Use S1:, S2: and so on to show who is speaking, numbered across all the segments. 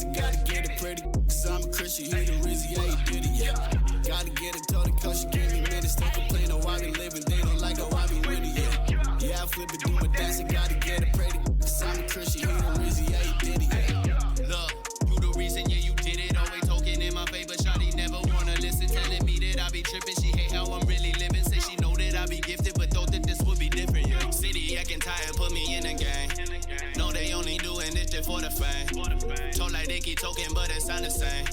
S1: dancing, gotta get it pretty. Cause I'm a Christian, he the Rizzy, yeah, he did it, yeah. Gotta get it, told it, cause she gave me minutes. Don't complain, oh, I been living, they don't like, oh, I be with it, yeah. Yeah, I flip it, do my dancing, gotta get it pretty. Cause I'm a Christian, he the Rizzy, yeah, he did it, yeah.
S2: Look, you the reason, yeah, you did it. Always talking in my favor, shawty never wanna listen. Telling me that I be tripping, she hate how I'm really living. Say she know that I be gifted, but thought that this would be different, yeah. City acting tired, put me in the game. No, they only doing this just for the fame. Told like they keep talking, but it sound the same.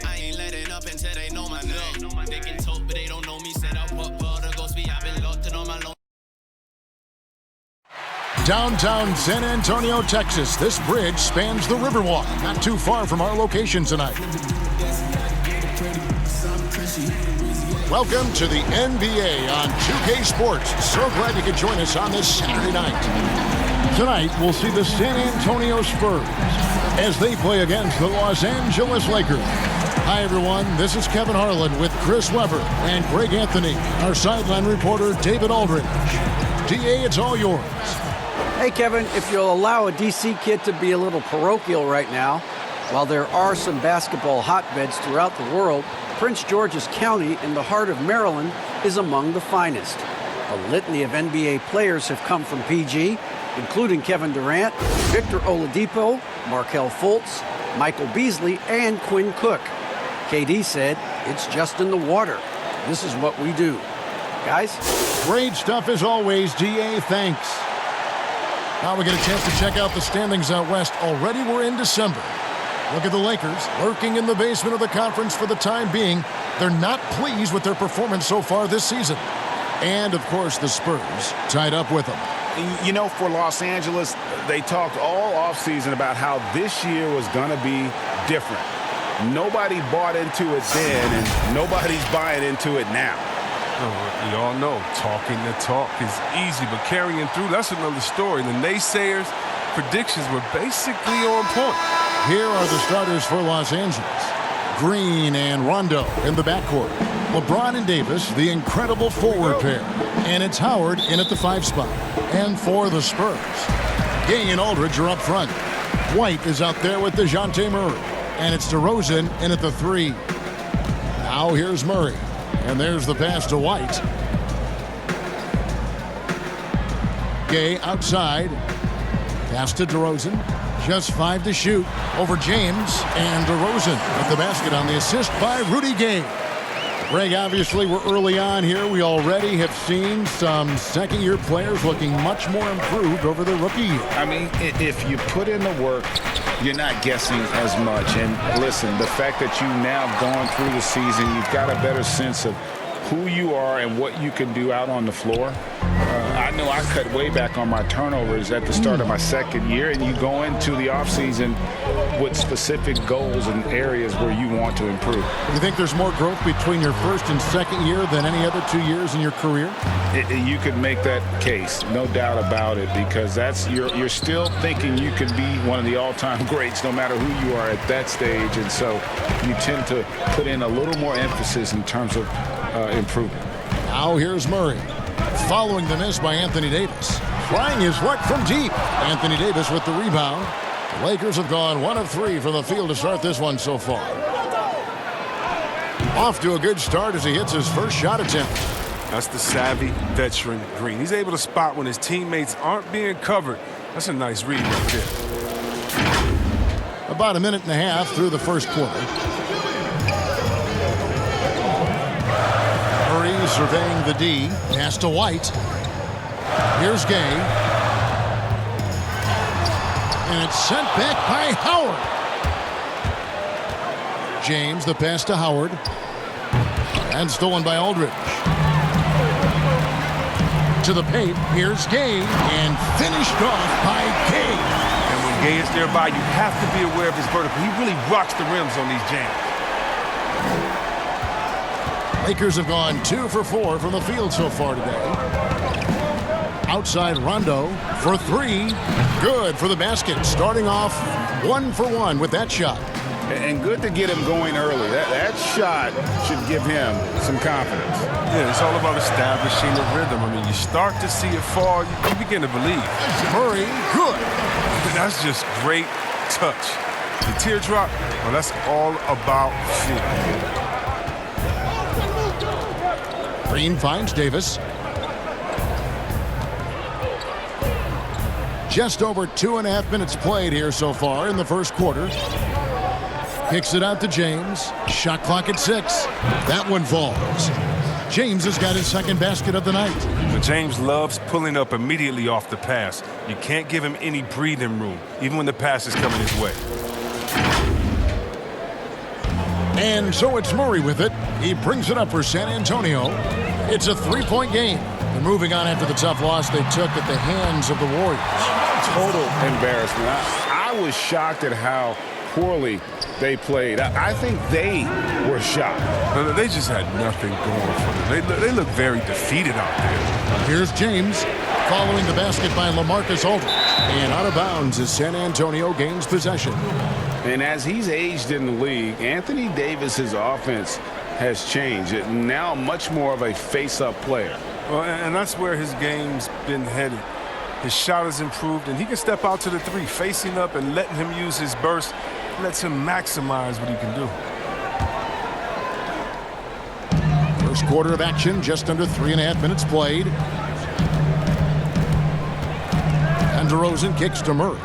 S2: I ain't letting up until they know my name. They can talk, but they don't know me. Said I walk for the ghost, I've been locked on my loan.
S3: Downtown San Antonio, Texas. This bridge spans the Riverwalk, not too far from our location tonight. Welcome to the NBA on 2K Sports. So glad you could join us on this Saturday night. Tonight, we'll see the San Antonio Spurs as they play against the Los Angeles Lakers. Hi, everyone. This is Kevin Harlan with Chris Webber and Greg Anthony, our sideline reporter, David Aldridge. DA, it's all yours.
S4: Hey, Kevin, if you'll allow a DC kid to be a little parochial right now, while there are some basketball hotbeds throughout the world, Prince George's County in the heart of Maryland is among the finest. A litany of NBA players have come from PG, including Kevin Durant, Victor Oladipo, Markelle Fultz, Michael Beasley, and Quinn Cook. KD said, "It's just in the water. This is what we do." Guys?
S3: Great stuff as always, DA. Thanks. Now we get a chance to check out the standings out west. Already we're in December. Look at the Lakers lurking in the basement of the conference for the time being. They're not pleased with their performance so far this season. And, of course, the Spurs tied up with them.
S5: You know, for Los Angeles, they talked all offseason about how this year was going to be different. Nobody bought into it then, and nobody's buying into it now.
S6: We all know talking the talk is easy, but carrying through, that's another story. The naysayers' predictions were basically on point.
S3: Here are the starters for Los Angeles. Green and Rondo in the backcourt. LeBron and Davis, the incredible forward pair. And it's Howard in at the 5 spot. And for the Spurs, Gay and Aldridge are up front. White is out there with DeJounte Murray. And it's DeRozan in at the 3. Now here's Murray. And there's the pass to White. Gay outside. Pass to DeRozan. Just 5 to shoot over James, and DeRozan at the basket on the assist by Rudy Gay. Greg, obviously we're early on here. We already have seen some second-year players looking much more improved over their rookie year.
S5: I mean, if you put in the work, you're not guessing as much. And listen, the fact that you've now gone through the season, you've got a better sense of who you are and what you can do out on the floor. I know I cut way back on my turnovers at the start of my second year, and you go into the offseason with specific goals and areas where you want to improve.
S3: You think there's more growth between your first and second year than any other 2 years in your career?
S5: You could make that case, no doubt about it, because you're still thinking you can be one of the all-time greats no matter who you are at that stage, and so you tend to put in a little more emphasis in terms of improvement.
S3: Now here's Murray. Following the miss by Anthony Davis. Trying his luck from deep. Anthony Davis with the rebound. The Lakers have gone 1 of 3 from the field to start this one so far. Off to a good start as he hits his first shot attempt.
S6: That's the savvy veteran Green. He's able to spot when his teammates aren't being covered. That's a nice read right there.
S3: About a minute and a half through the first quarter. Murray surveying the D. Pass to White. Here's Gay. And it's sent back by Howard. James, the pass to Howard. And stolen by Aldridge. To the paint. Here's Gay. And finished off by Gay.
S6: And when Gay is nearby, you have to be aware of his vertical. He really rocks the rims on these jams.
S3: Lakers have gone 2 for 4 from the field so far today. Outside Rondo for 3. Good for the basket. Starting off 1 for 1 with that shot.
S5: And good to get him going early. That shot should give him some confidence.
S6: Yeah, it's all about establishing the rhythm. I mean, you start to see it fall, you begin to believe.
S3: Murray, good.
S6: That's just great touch. The teardrop, well, that's all about fear.
S3: Green finds Davis. Just over 2.5 minutes played here so far in the first quarter. Kicks it out to James. Shot clock at 6. That one falls. James has got his second basket of the night.
S6: But James loves pulling up immediately off the pass. You can't give him any breathing room, even when the pass is coming his way.
S3: And so it's Murray with it. He brings it up for San Antonio. It's a 3-point game. They're moving on after the tough loss they took at the hands of the Warriors.
S5: Total embarrassment. I was shocked at how poorly they played. I think they were shocked.
S6: They just had nothing going for them. They look very defeated out there.
S3: Here's James following the basket by LaMarcus Aldridge. And out of bounds as San Antonio gains possession.
S5: And as he's aged in the league, Anthony Davis's offense has changed. Now much more of a face-up player.
S6: Well, and that's where his game's been headed. His shot has improved, and he can step out to the 3, facing up and letting him use his burst. Lets him maximize what he can do.
S3: First quarter of action, just under 3.5 minutes played. And DeRozan kicks to Murray.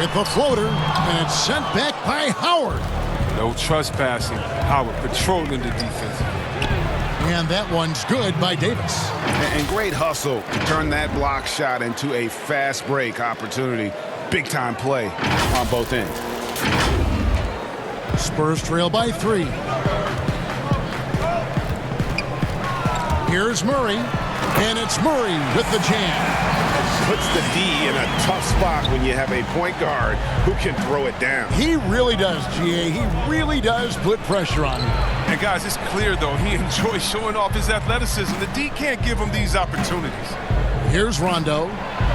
S3: With the floater, and it's sent back by Howard.
S6: No trespassing. Howard patrolling the defense.
S3: And that one's good by Davis.
S5: And great hustle to turn that block shot into a fast break opportunity. Big time play on both ends.
S3: Spurs trail by 3. Here's Murray, and it's Murray with the jam.
S5: Puts the D in a tough spot when you have a point guard who can throw it down.
S3: He really does, GA. He really does put pressure on him.
S6: And guys, it's clear, though, he enjoys showing off his athleticism. The D can't give him these opportunities.
S3: Here's Rondo,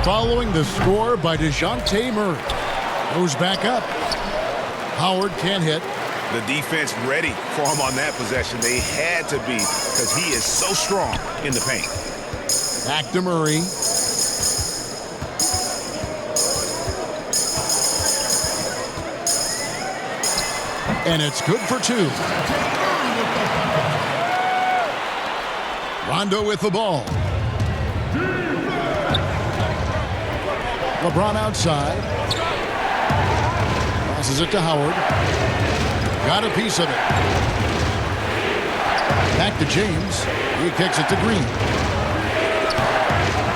S3: following the score by DeJounte Murray. Goes back up. Howard can't hit.
S5: The defense ready for him on that possession. They had to be, because he is so strong in the paint.
S3: Back to Murray. And it's good for 2. Rondo with the ball. LeBron outside. Passes it to Howard. Got a piece of it. Back to James. He kicks it to Green.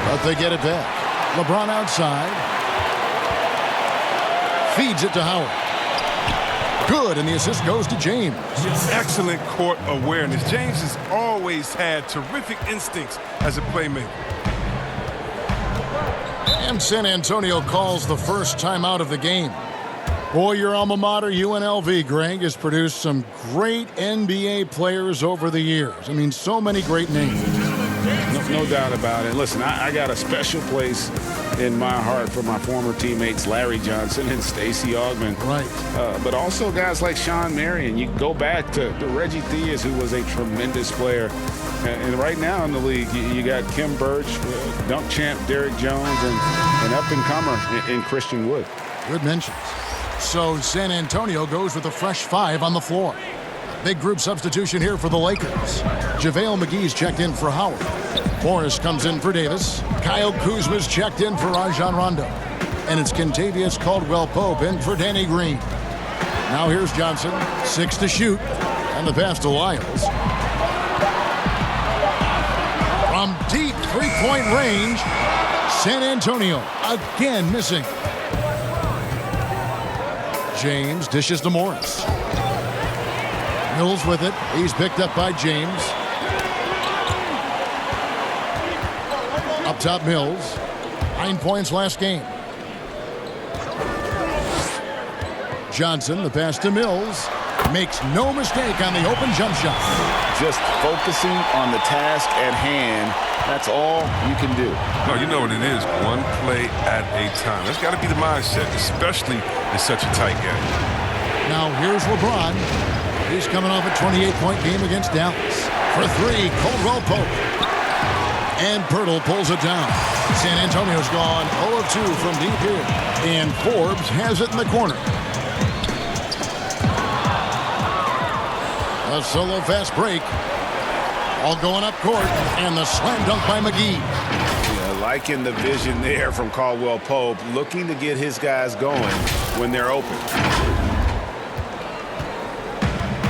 S3: But they get it back. LeBron outside. Feeds it to Howard. Good, and the assist goes to James.
S6: Excellent court awareness. James has always had terrific instincts as a playmaker.
S3: And San Antonio calls the first timeout of the game. Boy, your alma mater, UNLV, Greg, has produced some great NBA players over the years. I mean, so many great names.
S5: No doubt about it. Listen, I got a special place in my heart for my former teammates Larry Johnson and Stacey Augmon.
S3: Right.
S5: But also guys like Sean Marion. You go back to Reggie Theus, who was a tremendous player. And right now in the league, you got Kim Birch, dunk champ Derrick Jones, and up-and-comer in Christian Wood.
S3: Good mentions. So San Antonio goes with a fresh 5 on the floor. Big group substitution here for the Lakers. JaVale McGee's checked in for Howard. Morris comes in for Davis. Kyle Kuzma's checked in for Rajon Rondo. And it's Kentavious Caldwell-Pope in for Danny Green. Now here's Johnson. 6 to shoot. And the pass to Lyles. From deep three-point range, San Antonio again missing. James dishes to Morris. Mills with it. He's picked up by James. Up top, Mills. 9 points last game. Johnson, the pass to Mills. Makes no mistake on the open jump shot.
S5: Just focusing on the task at hand. That's all you can do.
S6: No, you know what it is. One play at a time. That's got to be the mindset, especially in such a tight game.
S3: Now here's LeBron. He's coming off a 28-point game against Dallas. For 3, Caldwell-Pope. And Pirtle pulls it down. San Antonio's gone 0 of 2 from deep here. And Forbes has it in the corner. A solo fast break. All going up court. And the slam dunk by McGee.
S5: Yeah, liking the vision there from Caldwell Pope. Looking to get his guys going when they're open.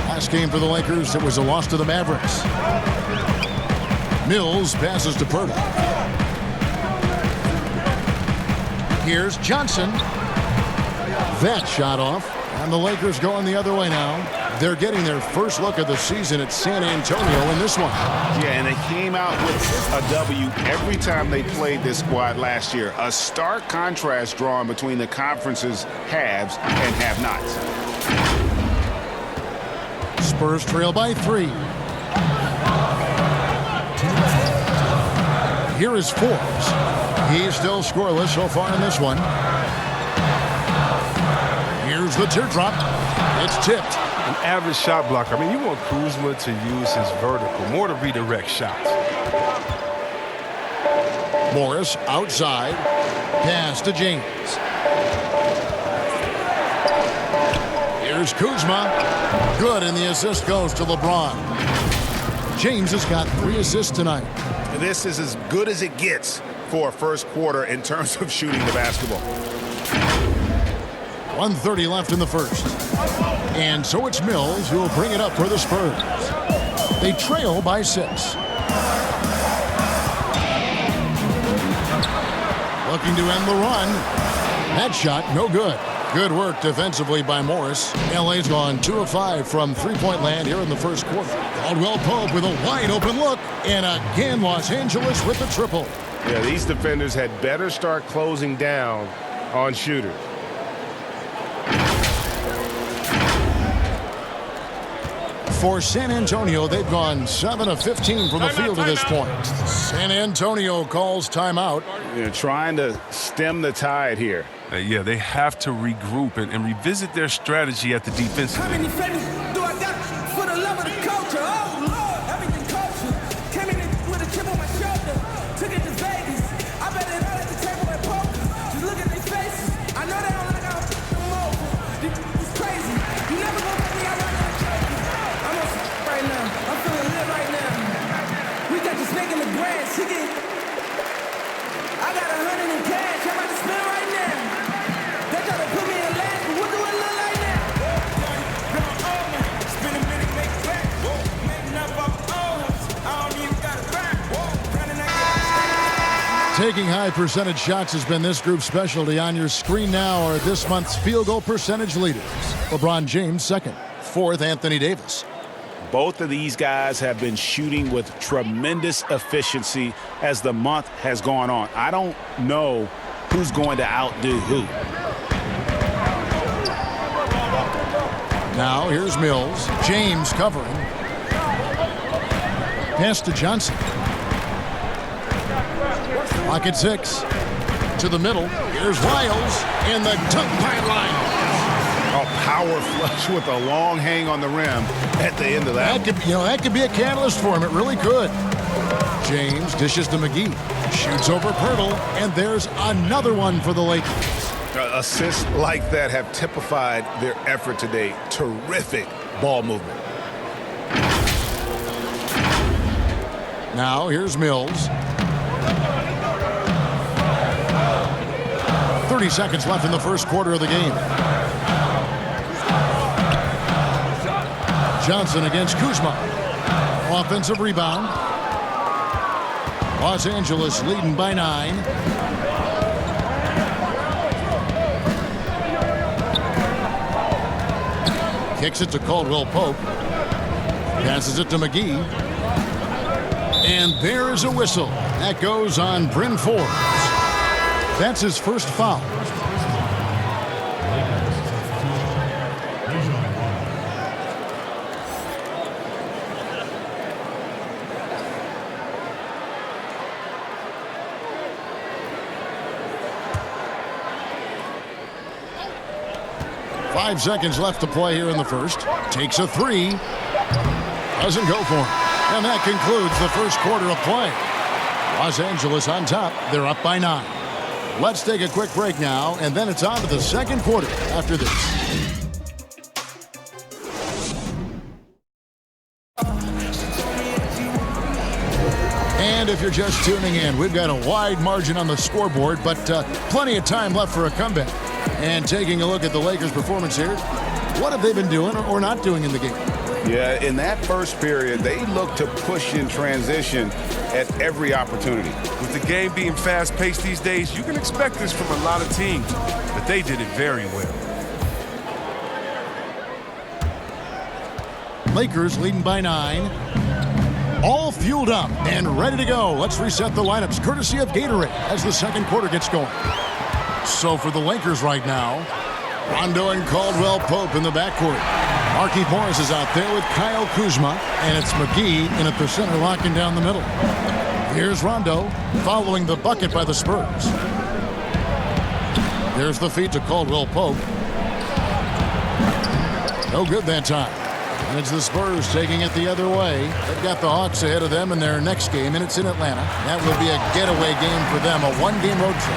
S3: Last game for the Lakers, it was a loss to the Mavericks. Mills passes to Pirtle. Here's Johnson. That shot off. And the Lakers going the other way now. They're getting their first look of the season at San Antonio in this one.
S5: Yeah, and they came out with a W every time they played this squad last year. A stark contrast drawn between the conference's haves and have-nots.
S3: Spurs trail by 3. Here is Forbes. He's still scoreless so far in this one. Here's the teardrop. It's tipped.
S6: An average shot blocker. I mean, you want Kuzma to use his vertical more to redirect shots.
S3: Morris outside. Pass to James. Here's Kuzma. Good, and the assist goes to LeBron. James has got 3 assists tonight.
S5: This is as good as it gets for a first quarter in terms of shooting the basketball.
S3: 1:30 left in the first. And so it's Mills who will bring it up for the Spurs. They trail by 6. Looking to end the run. That shot, no good. Good work defensively by Morris. LA's gone 2 of 5 from three-point land here in the first quarter. Caldwell Pope with a wide-open look. And again, Los Angeles with the triple.
S6: Yeah, these defenders had better start closing down on shooters.
S3: For San Antonio, they've gone 7 of 15 from the field to this point. San Antonio calls timeout.
S5: Trying to stem the tide here.
S6: Yeah, they have to regroup and revisit their strategy at the defensive end.
S7: How many favors do I got for the love of the culture? Oh, Lord, everything culture. Came in with a chip on my shoulder. Took it to Vegas. I bet it all at the table at poker. Just look at these faces. I know they don't like how I'm over. It's crazy. You never gonna let me out like a joke. I'm on some right now. I'm feeling lit right now. We got this nigga in the grass. He get. I got 100 in cash. I'm about to spend right now. They try to put me in last, but what do it look like now? Spend a minute, make it back. Making up off O's. I don't even got a back.
S3: Taking high percentage shots has been this group's specialty. On your screen now are this month's field goal percentage leaders. LeBron James second. 4th, Anthony Davis.
S5: Both of these guys have been shooting with tremendous efficiency as the month has gone on. I don't know who's going to outdo who.
S3: Now here's Mills. James covering. Pass to Johnson. Clock at 6. To the middle. Here's Wiles. And the dunk by Lyles.
S5: A power flush with a long hang on the rim at the end of that.
S3: That could be a catalyst for him. It really could. James dishes to McGee. Shoots over Pirtle. And there's another one for the Lakers.
S5: Assists like that have typified their effort today. Terrific ball movement.
S3: Now here's Mills. 30 seconds left in the first quarter of the game. Johnson against Kuzma. Offensive rebound. Los Angeles leading by 9. Kicks it to Caldwell Pope. Passes it to McGee. And there is a whistle. That goes on Bryn Forbes. That's his first foul. Five seconds left to play here in the first. Takes a 3. Doesn't go for him. And that concludes the first quarter of play. Los Angeles on top. They're up by 9. Let's take a quick break now, and then it's on to the second quarter after this. And if you're just tuning in, we've got a wide margin on the scoreboard, but plenty of time left for a comeback. And taking a look at the Lakers' performance here, what have they been doing or not doing in the game?
S5: Yeah, in that first period, they looked to push in transition at every opportunity.
S6: With the game being fast-paced these days, you can expect this from a lot of teams, but they did it very well.
S3: Lakers leading by 9. All fueled up and ready to go. Let's reset the lineups courtesy of Gatorade as the second quarter gets going. So for the Lakers right now, Rondo and Caldwell Pope in the backcourt. Markieff Morris is out there with Kyle Kuzma, and it's McGee in at the center locking down the middle. Here's Rondo following the bucket by the Spurs. There's the feed to Caldwell Pope. No good that time. And it's the Spurs taking it the other way. They've got the Hawks ahead of them in their next game, and it's in Atlanta. That will be a getaway game for them, a one-game road trip.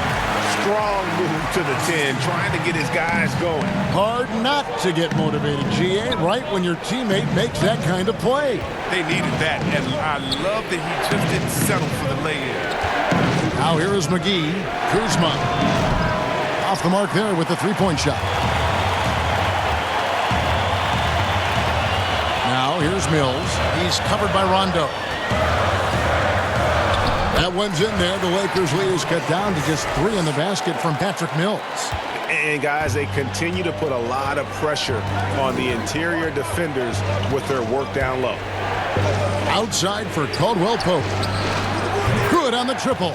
S8: Strong move to the 10, trying to get his guys going.
S3: Hard not to get motivated, GA, right when your teammate makes that kind of play.
S6: They needed that, and I love that he just didn't settle for the lay-in.
S3: Now here is McGee. Kuzma off the mark there with the three-point shot. Now here's Mills. He's covered by Rondo. That one's in there. The Lakers lead is cut down to just 3 in the basket from Patrick Mills.
S8: And guys, they continue to put a lot of pressure on the interior defenders with their work down low.
S3: Outside for Caldwell Pope. Good on the triple.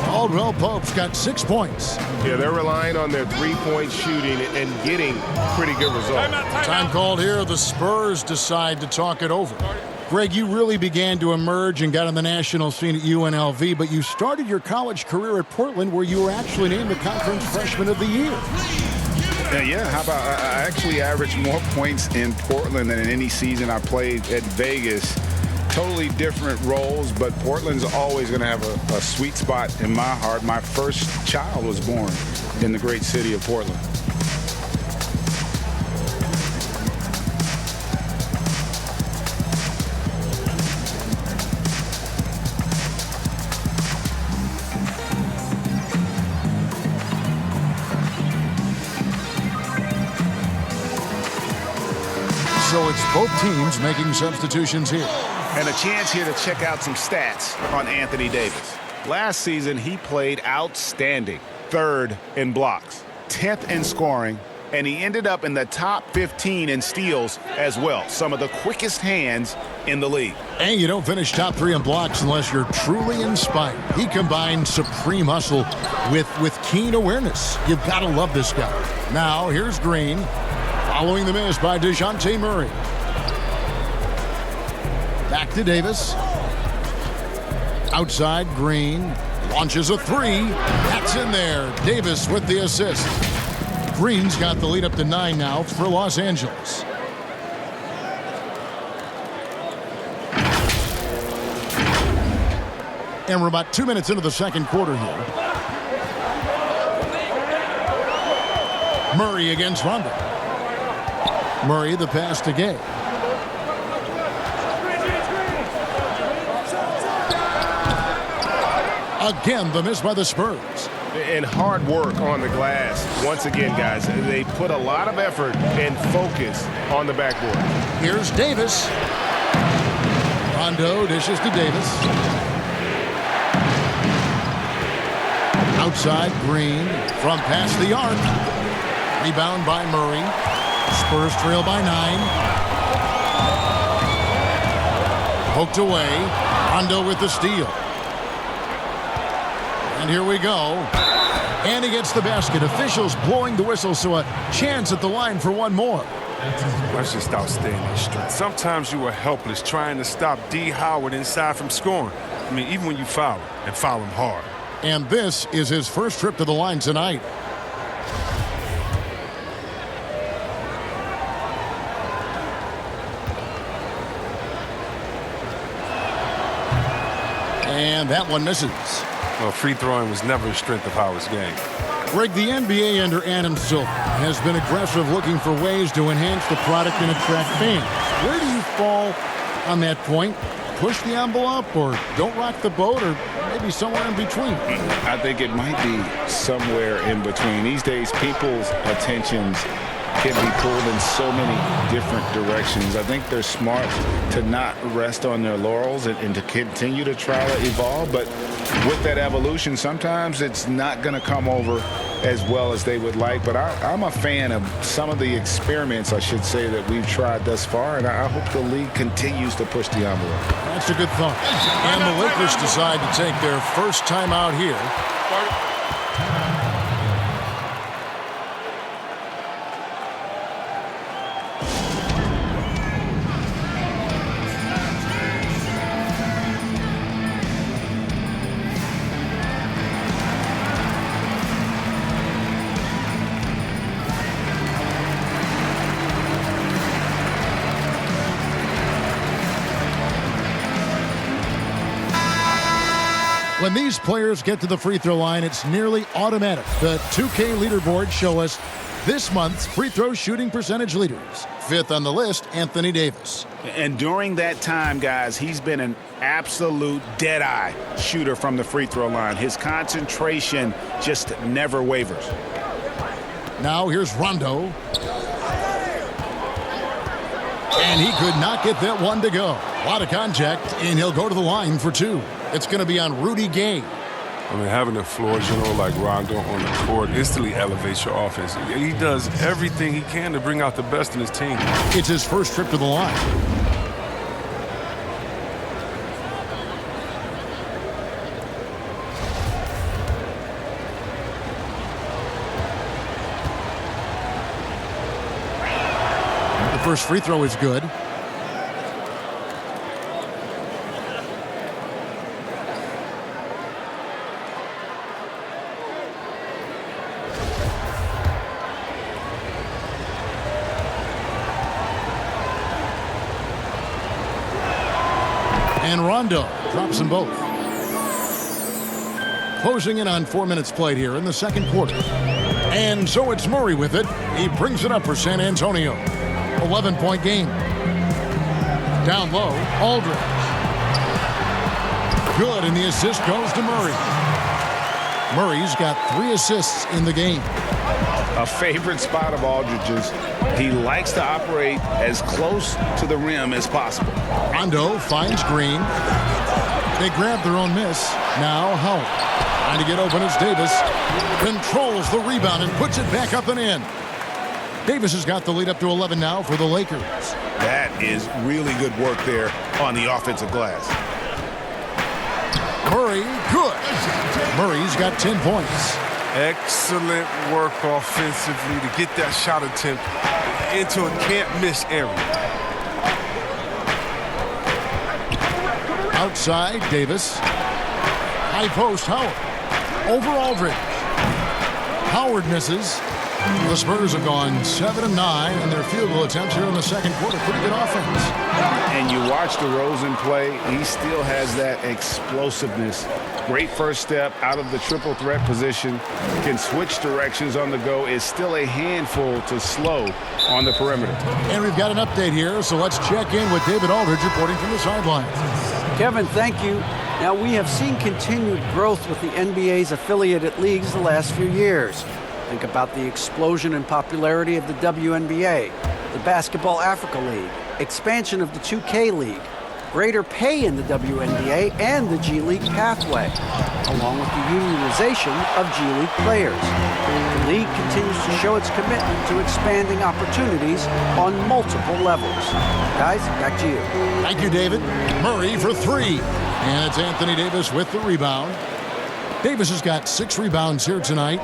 S3: Caldwell Pope's got 6 points.
S8: Yeah, they're relying on their three-point shooting and getting pretty good results.
S3: Time called here. The Spurs decide to talk it over. Greg, you really began to emerge and got on the national scene at UNLV, but you started your college career at Portland, where you were actually named the Conference Freshman of the Year.
S5: Yeah, how about I actually averaged more points in Portland than in any season I played at Vegas. Totally different roles, but Portland's always going to have a sweet spot in my heart. My first child was born in the great city of Portland.
S3: So it's both teams making substitutions here.
S5: And a chance here to check out some stats on Anthony Davis. Last season, he played outstanding. 3rd in blocks, 10th in scoring, and he ended up in the top 15 in steals as well. Some of the quickest hands in the league.
S3: And you don't finish top 3 in blocks unless you're truly inspired. He combined supreme hustle with keen awareness. You've got to love this guy. Now, here's Green, following the miss by DeJounte Murray. Back to Davis. Outside, Green launches a 3. That's in there. Davis with the assist. Green's got the lead up to 9 now for Los Angeles. And we're about 2 minutes into the second quarter here. Murray against Rondo. Murray, the pass to Gay. Again, the miss by the Spurs.
S8: And hard work on the glass. Once again, guys, they put a lot of effort and focus on the backboard.
S3: Here's Davis. Rondo dishes to Davis. Outside, Green from past the arc. Rebound by Murray. Spurs trail by 9. Poked away. Rondo with the steal. And here we go. And he gets the basket. Officials blowing the whistle, so a chance at the line for one more.
S6: That's just outstanding strength. Sometimes you are helpless trying to stop D. Howard inside from scoring. I mean, even when you foul him, and foul him hard.
S3: And this is his first trip to the line tonight. And that one misses.
S6: Well, free throwing was never a strength of Howard's game.
S3: Greg, the NBA under Adam Silver has been aggressive looking for ways to enhance the product and attract fans. Where do you fall on that point? Push the envelope or don't rock the boat, or maybe somewhere in between?
S5: I think it might be somewhere in between. These days, people's attentions can be pulled in so many different directions. I think they're smart to not rest on their laurels and to continue to try to evolve. But with that evolution, sometimes it's not going to come over as well as they would like. But I'm a fan of some of the experiments, I should say, that we've tried thus far. And I hope the league continues to push the envelope.
S3: That's a good thought. And the Lakers decide to take their first time out here. When these players get to the free throw line, it's nearly automatic. The 2K leaderboards show us this month's free throw shooting percentage leaders. Fifth on the list, Anthony Davis.
S5: And during that time, guys, he's been an absolute dead-eye shooter from the free throw line. His concentration just never wavers.
S3: Now here's Rondo. And he could not get that one to go. A lot of contact, and he'll go to the line for two. It's going to be on Rudy Gay.
S6: I mean, having a floor general like Rondo on the court instantly elevates your offense. He does everything he can to bring out the best in his team.
S3: It's his first trip to the line. The first free throw is good. And Rondo drops them both. Closing in on 4 minutes played here in the second quarter. And so it's Murray with it. He brings it up for San Antonio. 11-point game. Down low, Aldridge. Good, and the assist goes to Murray. Murray's got 3 assists in the game.
S5: A favorite spot of Aldridge's. He likes to operate as close to the rim as possible.
S3: Rondo finds Green. They grab their own miss. Now Howard. Trying to get open as Davis controls the rebound and puts it back up and in. Davis has got the lead up to 11 now for the Lakers.
S8: That is really good work there on the offensive glass.
S3: Murray, good. Murray's got 10 points.
S6: Excellent work offensively to get that shot attempt into a can't-miss area.
S3: Outside, Davis. High post, Howard. Over Aldridge. Howard misses. The Spurs have gone 7-9 in their field goal attempts here in the second quarter. Pretty good offense.
S5: And you watch DeRozan play, he still has that explosiveness. Great first step out of the triple threat position. Can switch directions on the go. Is still a handful to slow on the perimeter.
S3: And we've got an update here, so let's check in with David Aldridge reporting from the sidelines.
S4: Kevin, thank you. Now, we have seen continued growth with the NBA's affiliated leagues the last few years. Think about the explosion in popularity of the WNBA, the Basketball Africa League, expansion of the 2K League, greater pay in the WNBA and the G League pathway, along with the unionization of G League players. The league continues to show its commitment to expanding opportunities on multiple levels. Guys, back to you.
S3: Thank you, David. Murray for 3. And it's Anthony Davis with the rebound. Davis has got 6 rebounds here tonight.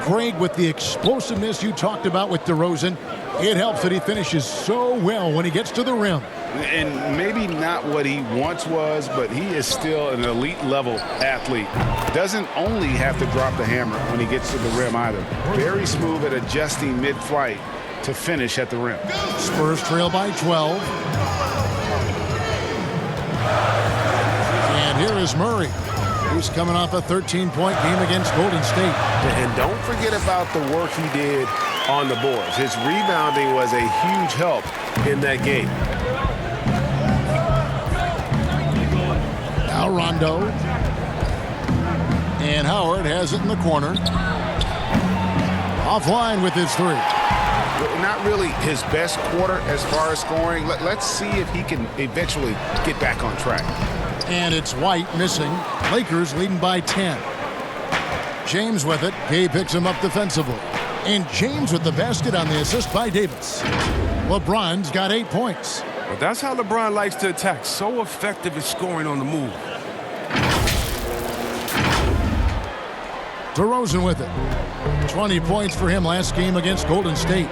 S3: Greg, with the explosiveness you talked about with DeRozan, it helps that he finishes so well when he gets to the rim.
S5: And maybe not what he once was, but he is still an elite level athlete. Doesn't only have to drop the hammer when he gets to the rim either. Very smooth at adjusting mid-flight to finish at the rim.
S3: Spurs trail by 12. And And here is Murray, who's coming off a 13-point game against Golden State.
S8: And don't forget about the work he did on the boards. His rebounding was a huge help in that game.
S3: Now Rondo. And Howard has it in the corner. Offline with his three.
S8: Not really his best quarter as far as scoring. Let's see if he can eventually get back on track.
S3: And it's White missing. Lakers leading by 10. James with it. Gay picks him up defensively. And James with the basket on the assist by Davis. LeBron's got 8 points.
S6: But that's how LeBron likes to attack. So effective at scoring on the move.
S3: DeRozan with it. 20 points for him last game against Golden State.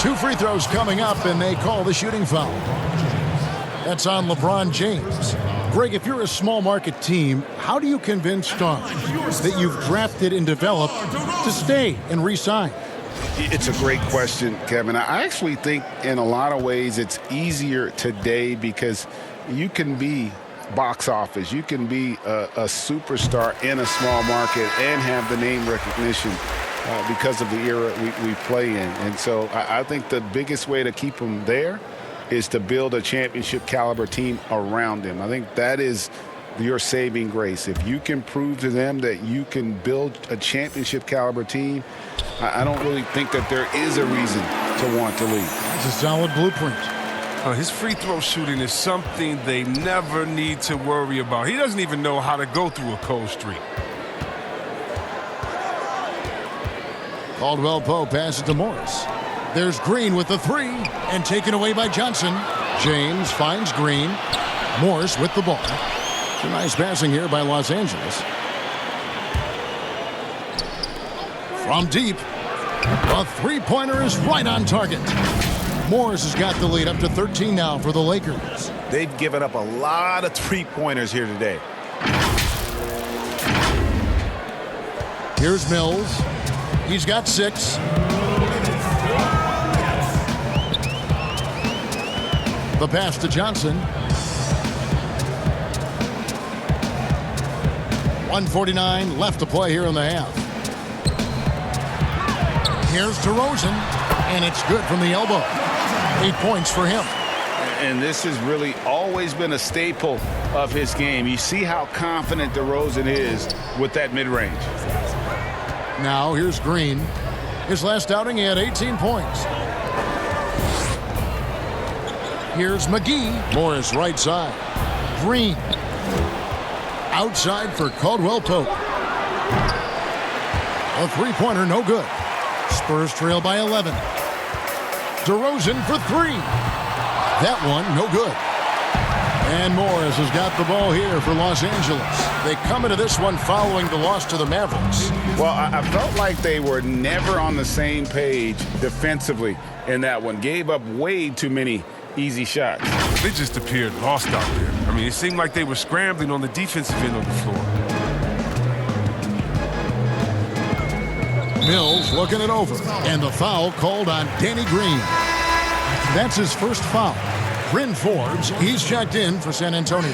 S3: 2 free throws coming up, and they call the shooting foul. That's on LeBron James. Greg, if you're a small market team, how do you convince stars that you've drafted and developed to stay and re-sign?
S5: It's a great question, Kevin. I actually think in a lot of ways it's easier today because you can be box office. You can be a superstar in a small market and have the name recognition because of the era we play in. And so I think the biggest way to keep them there is to build a championship caliber team around them. I think that is your saving grace. If you can prove to them that you can build a championship caliber team, I don't really think that there is a reason to want to leave.
S3: It's a solid blueprint.
S6: His free throw shooting is something they never need to worry about. He doesn't even know how to go through a cold streak.
S3: Caldwell Pope passes to Morris. There's Green with the three and taken away by Johnson. James finds Green. Morris with the ball. Some nice passing here by Los Angeles. From deep, a three-pointer is right on target. Morris has got the lead up to 13 now for the Lakers.
S8: They've given up a lot of three-pointers here today.
S3: Here's Mills. He's got 6. The pass to Johnson. 1:49 left to play here in the half. Here's DeRozan, and it's good from the elbow. 8 points for him.
S5: And this has really always been a staple of his game. You see how confident DeRozan is with that mid-range.
S3: Now here's Green. His last outing, he had 18 points. Here's McGee. Morris right side. Green. Outside for Caldwell Pope. A three-pointer, no good. Spurs trail by 11. DeRozan for 3. That one, no good. And Morris has got the ball here for Los Angeles. They come into this one following the loss to the Mavericks.
S5: Well, I felt like they were never on the same page defensively in that one. Gave up way too many easy shots.
S6: They just appeared lost out there. I mean, it seemed like they were scrambling on the defensive end of the floor.
S3: Mills looking it over, and the foul called on Danny Green. That's his first foul. Bryn Forbes, he's checked in for San Antonio.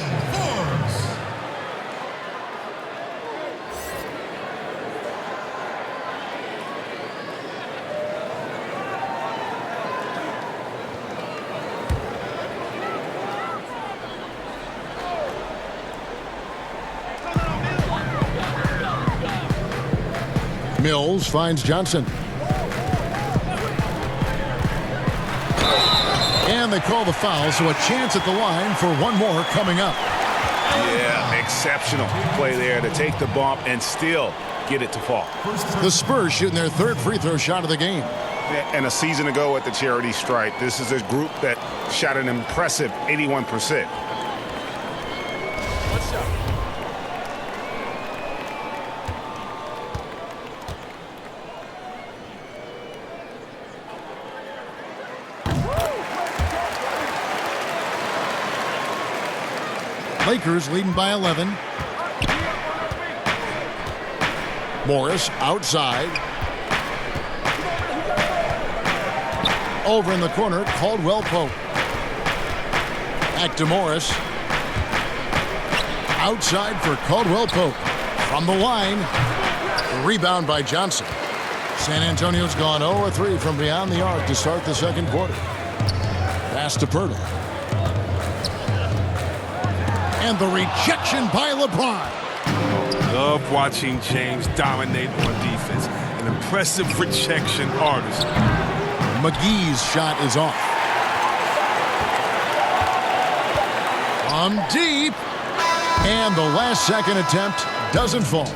S3: Mills finds Johnson. And they call the foul, so a chance at the line for one more coming up.
S8: Yeah, exceptional play there to take the bump and still get it to fall.
S3: The Spurs shooting their 3rd free throw shot of the game.
S8: And a season ago at the charity stripe, this is a group that shot an impressive 81%.
S3: Lakers leading by 11. Morris outside. Over in the corner, Caldwell Pope. Back to Morris. Outside for Caldwell Pope. From the line. Rebound by Johnson. San Antonio's gone 0-3 from beyond the arc to start the second quarter. Pass to Pirtle. And the rejection by LeBron.
S6: Love watching James dominate on defense. An impressive rejection artist.
S3: McGee's shot is off. From deep. And the last second attempt doesn't fall.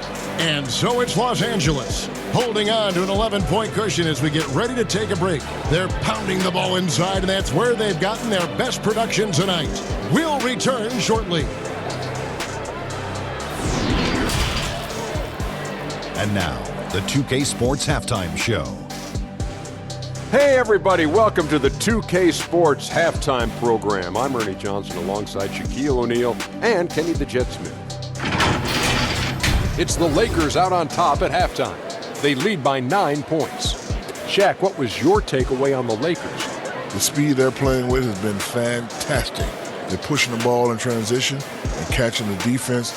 S3: And so it's Los Angeles holding on to an 11-point cushion as we get ready to take a break. They're pounding the ball inside, and that's where they've gotten their best production tonight. We'll return shortly.
S9: And now, the 2K Sports Halftime Show.
S10: Hey everybody, welcome to the 2K Sports Halftime Program. I'm Ernie Johnson alongside Shaquille O'Neal and Kenny the Jet Smith. It's the Lakers out on top at halftime. They lead by 9 points. Shaq, what was your takeaway on the Lakers?
S11: The speed they're playing with has been fantastic. They're pushing the ball in transition and catching the defense.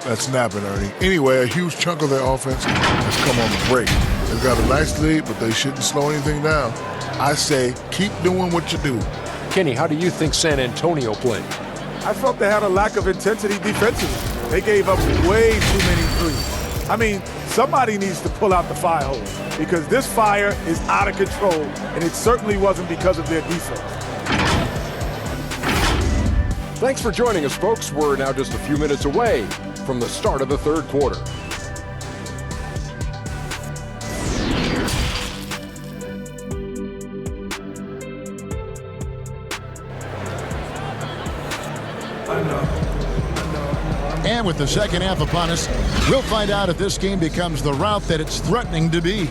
S11: That's snapping, Ernie. Anyway, a huge chunk of their offense has come on the break. They've got a nice lead, but they shouldn't slow anything down. I say keep doing what you do.
S10: Kenny, how do you think San Antonio played?
S12: I felt they had a lack of intensity defensively. They gave up way too many threes. I mean, somebody needs to pull out the fire hose because this fire is out of control, and it certainly wasn't because of their defense.
S10: Thanks for joining us, folks. We're now just a few minutes away from the start of the third quarter.
S3: And with the second half upon us, we'll find out if this game becomes the rout that it's threatening to be.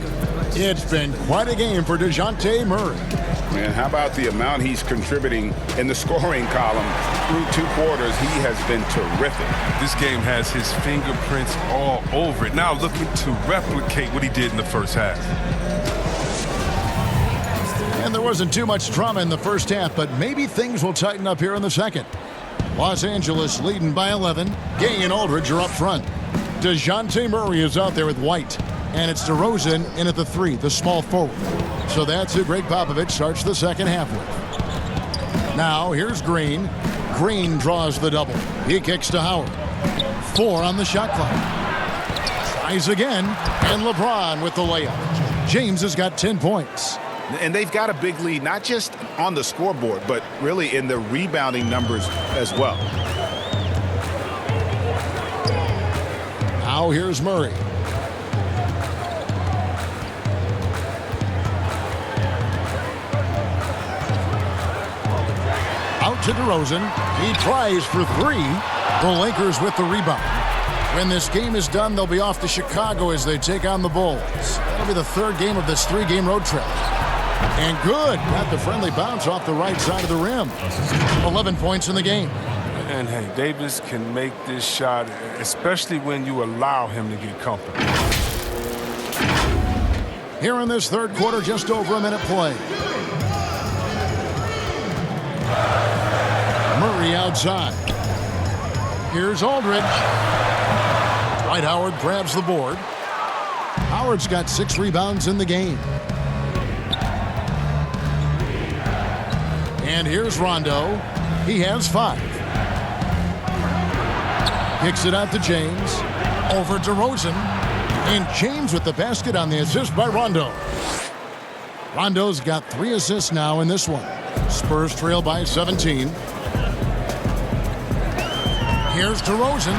S3: It's been quite a game for DeJounte Murray.
S5: Man, how about the amount he's contributing in the scoring column through 2 quarters? He has been terrific.
S6: This game has his fingerprints all over it. Now looking to replicate what he did in the first half.
S3: And there wasn't too much drama in the first half, but maybe things will tighten up here in the second. Los Angeles leading by 11. Gay and Aldridge are up front. DeJounte Murray is out there with White. And it's DeRozan in at the 3, the small forward. So that's who Greg Popovich starts the second half with. Now here's Green. Green draws the double. He kicks to Howard. 4 on the shot clock. Tries again. And LeBron with the layup. James has got 10 points.
S5: And they've got a big lead, not just on the scoreboard, but really in the rebounding numbers as well.
S3: Now here's Murray. Out to DeRozan. He tries for 3. The Lakers with the rebound. When this game is done, they'll be off to Chicago as they take on the Bulls. That'll be the 3rd game of this 3-game road trip. And good. Got the friendly bounce off the right side of the rim. 11 points in the game.
S6: And hey, Davis can make this shot, especially when you allow him to get comfortable.
S3: Here in this third quarter, just over a minute play. Murray outside. Here's Aldridge. Dwight Howard grabs the board. Howard's got 6 rebounds in the game. And here's Rondo. He has 5. Kicks it out to James. Over to DeRozan. And James with the basket on the assist by Rondo. Rondo's got 3 assists now in this one. Spurs trail by 17. Here's DeRozan.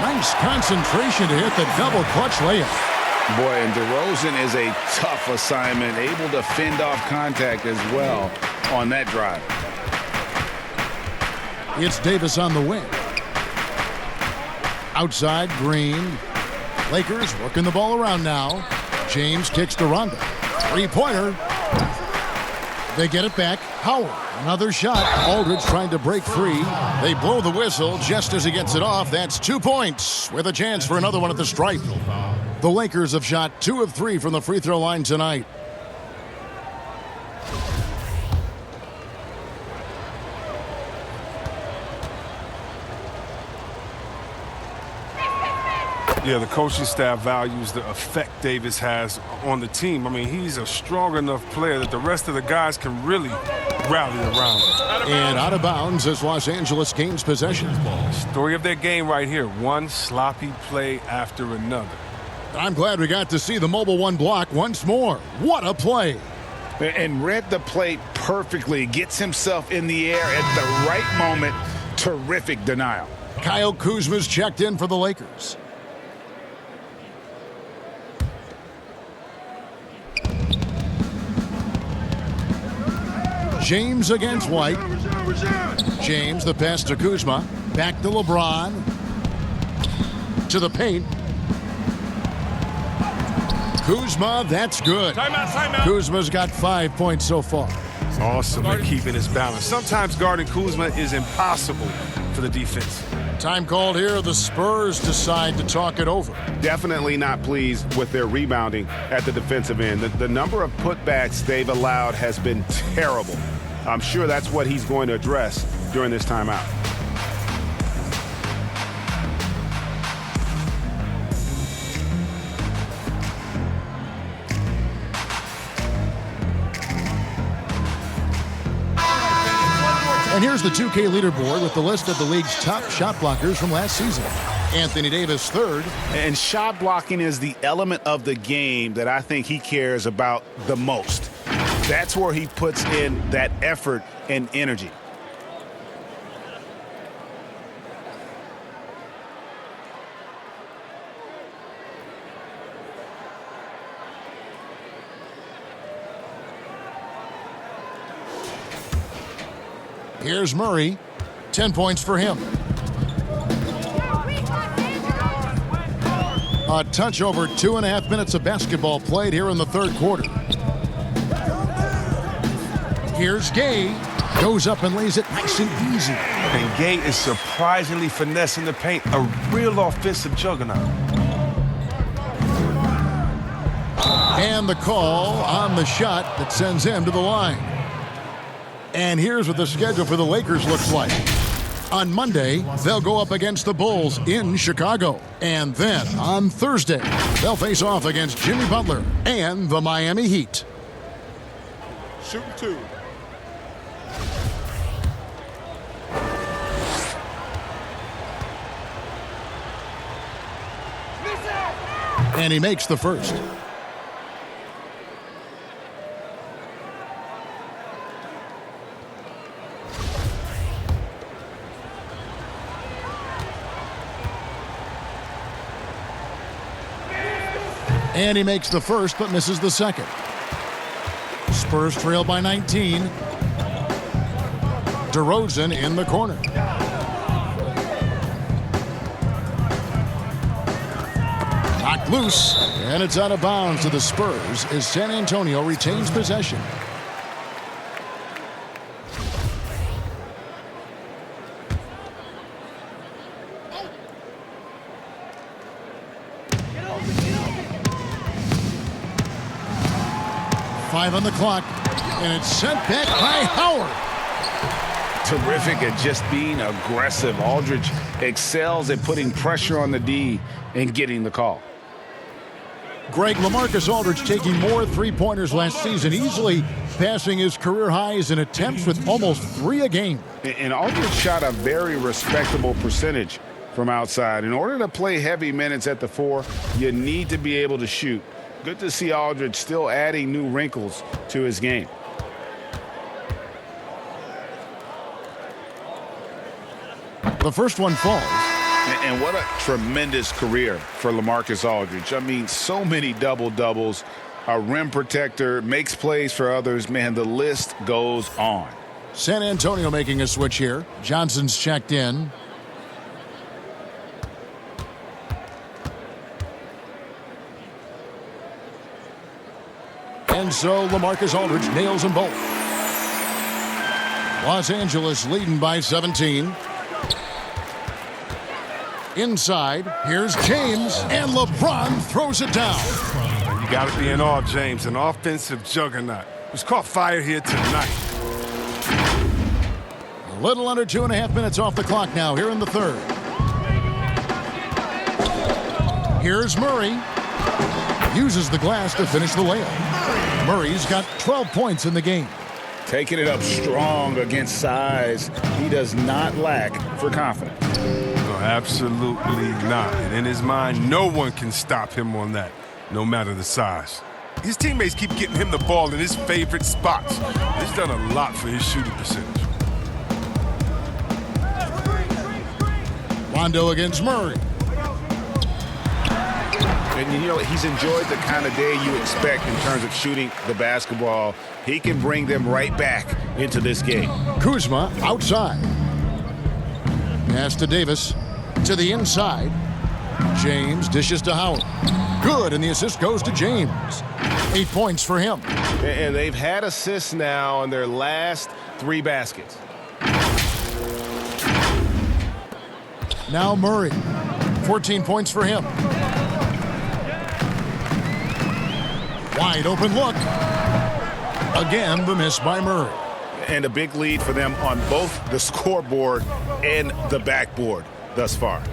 S3: Nice concentration to hit the double clutch layup.
S5: Boy, and DeRozan is a tough assignment, able to fend off contact as well on that drive.
S3: It's Davis on the wing. Outside, Green. Lakers working the ball around now. James kicks to Rondo. 3-pointer. They get it back. Howard, another shot. Aldridge trying to break free. They blow the whistle just as he gets it off. That's 2 points with a chance for another one at the stripe. The Lakers have shot 2 of 3 from the free throw line tonight.
S6: Yeah, the coaching staff values the effect Davis has on the team. I mean, he's a strong enough player that the rest of the guys can really rally around him.
S3: And out of bounds as Los Angeles gains possession.
S6: Story of their game right here. One sloppy play after another.
S3: I'm glad we got to see the Mobile One block once more. What a play.
S5: And read the play perfectly. Gets himself in the air at the right moment. Terrific denial.
S3: Kyle Kuzma's checked in for the Lakers. James against White. James, the pass to Kuzma. Back to LeBron. To the paint. Kuzma, that's good.
S6: Timeout.
S3: Kuzma's got 5 points so far.
S6: Awesome at keeping his balance. Sometimes guarding Kuzma is impossible for the defense.
S3: Time called here. The Spurs decide to talk it over.
S8: Definitely not pleased with their rebounding at the defensive end. The number of putbacks they've allowed has been terrible. I'm sure that's what he's going to address during this timeout.
S3: And here's the 2K leaderboard with the list of the league's top shot blockers from last season. Anthony Davis third.
S5: And shot blocking is the element of the game that I think he cares about the most. That's where he puts in that effort and energy.
S3: Here's Murray. 10 points for him. A touch over 2.5 minutes of basketball played here in the third quarter. Here's Gay. Goes up and lays it nice and easy.
S6: And Gay is surprisingly finessing the paint. A real offensive juggernaut.
S3: And the call on the shot that sends him to the line. And here's what the schedule for the Lakers looks like. On Monday, they'll go up against the Bulls in Chicago. And then on Thursday, they'll face off against Jimmy Butler and the Miami Heat.
S12: Shooting two.
S3: And he makes the first. And he makes the first, but misses the second. Spurs trail by 19. DeRozan in the corner. Knocked loose, and it's out of bounds to the Spurs as San Antonio retains possession. Five on the clock, and it's sent back by Howard.
S5: Terrific at just being aggressive. Aldridge excels at putting pressure on the D and getting the call.
S3: Greg, LaMarcus Aldridge taking more three-pointers last season, easily passing his career highs in attempts with almost 3 a game.
S5: And Aldridge shot a very respectable percentage from outside. In order to play heavy minutes at the 4, you need to be able to shoot. Good to see Aldridge still adding new wrinkles to his game.
S3: The first one falls.
S5: And what a tremendous career for LaMarcus Aldridge. I mean, so many double-doubles, a rim protector, makes plays for others. Man, the list goes on.
S3: San Antonio making a switch here. Johnson's checked in. And so LaMarcus Aldridge nails them both. Los Angeles leading by 17. Inside, here's James, and LeBron throws it down.
S6: You got to be in awe, James, an offensive juggernaut. Who's caught fire here tonight.
S3: A little under 2.5 minutes off the clock now here in the third. Here's Murray. Uses the glass to finish the layup. Murray's got 12 points in the game.
S5: Taking it up strong against size. He does not lack for confidence.
S6: No, absolutely not. And in his mind, no one can stop him on that, no matter the size. His teammates keep getting him the ball in his favorite spots. It's done a lot for his shooting percentage.
S3: Rondo against Murray.
S5: And you know, he's enjoyed the kind of day you expect in terms of shooting the basketball. He can bring them right back into this game.
S3: Kuzma outside. Pass to Davis. To the inside. James dishes to Howard. Good, and the assist goes to James. 8 points for him.
S8: And they've had assists now in their last 3 baskets.
S3: Now Murray. 14 points for him. Wide open look. Again, the miss by Murray.
S5: And a big lead for them on both the scoreboard and the backboard thus far.